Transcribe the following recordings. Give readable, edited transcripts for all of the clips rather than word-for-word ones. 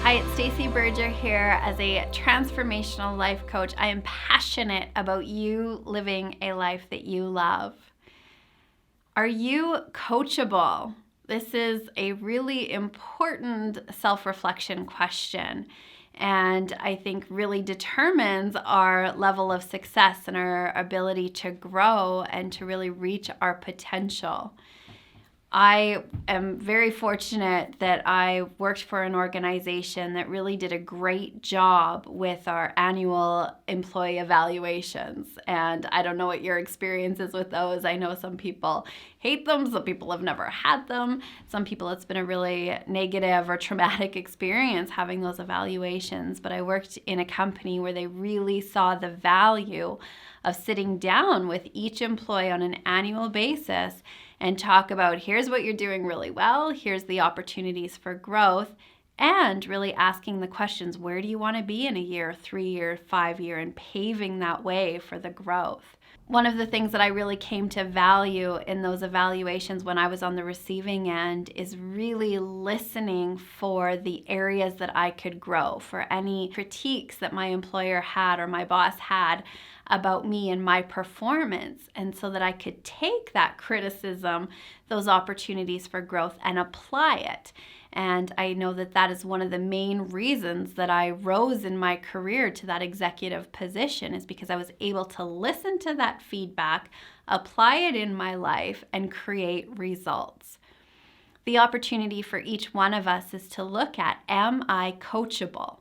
Hi, it's Stacey Berger here. As a transformational life coach, I am passionate about you living a life that you love. Are you coachable? This is a really important self-reflection question, and I think really determines our level of success and our ability to grow and to really reach our potential. I am very fortunate that I worked for an organization that really did a great job with our annual employee evaluations. And I don't know what your experience is with those. I know some people hate them, some people have never had them. Some people it's been a really negative or traumatic experience having those evaluations. But I worked in a company where they really saw the value of sitting down with each employee on an annual basis and talk about here's what you're doing really well, here's the opportunities for growth, and really asking the questions, where do you want to be in a year, 3 year, 5 year, and paving that way for the growth. One of the things that I really came to value in those evaluations when I was on the receiving end is really listening for the areas that I could grow, for any critiques that my employer had or my boss had about me and my performance, and so that I could take that criticism, those opportunities for growth, and apply it. And I know that that is one of the main reasons that I rose in my career to that executive position, is because I was able to listen to that feedback, apply it in my life, and create results. The opportunity for each one of us is to look at, am I coachable?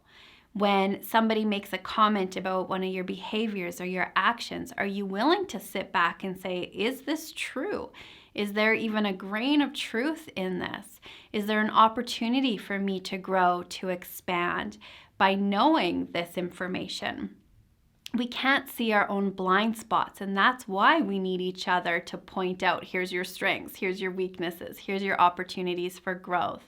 When somebody makes a comment about one of your behaviors or your actions, are you willing to sit back and say, is this true? Is there even a grain of truth in this? Is there an opportunity for me to grow, to expand by knowing this information? We can't see our own blind spots, and that's why we need each other to point out, here's your strengths, here's your weaknesses, here's your opportunities for growth.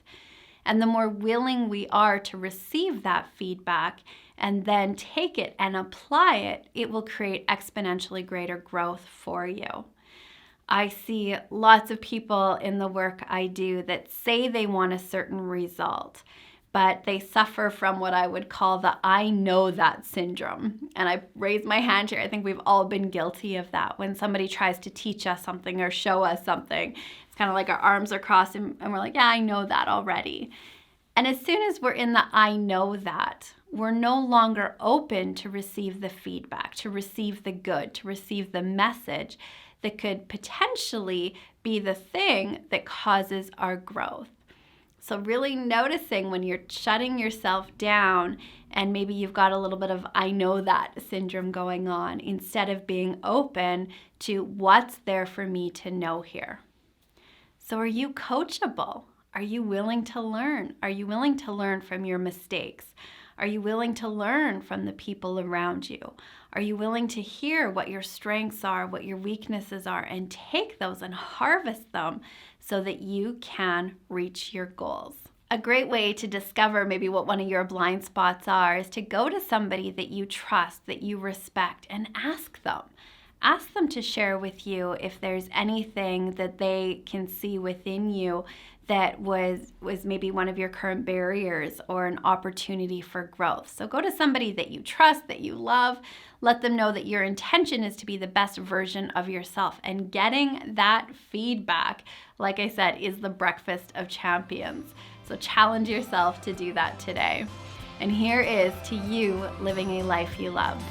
And the more willing we are to receive that feedback and then take it and apply it, it will create exponentially greater growth for you. I see lots of people in the work I do that say they want a certain result, but they suffer from what I would call the I know that syndrome. And I raise my hand here. I think we've all been guilty of that. When somebody tries to teach us something or show us something, it's kind of like our arms are crossed and we're like, yeah, I know that already. And as soon as we're in the I know that, we're no longer open to receive the feedback, to receive the good, to receive the message that could potentially be the thing that causes our growth. So really noticing when you're shutting yourself down and maybe you've got a little bit of I know that syndrome going on, instead of being open to what's there for me to know here. So are you coachable? Are you willing to learn? Are you willing to learn from your mistakes? Are you willing to learn from the people around you? Are you willing to hear what your strengths are, what your weaknesses are, and take those and harvest them so that you can reach your goals? A great way to discover maybe what one of your blind spots are is to go to somebody that you trust, that you respect, and ask them. Ask them to share with you if there's anything that they can see within you that was maybe one of your current barriers or an opportunity for growth. So go to somebody that you trust, that you love. Let them know that your intention is to be the best version of yourself. And getting that feedback, like I said, is the breakfast of champions. So challenge yourself to do that today. And here is to you living a life you love.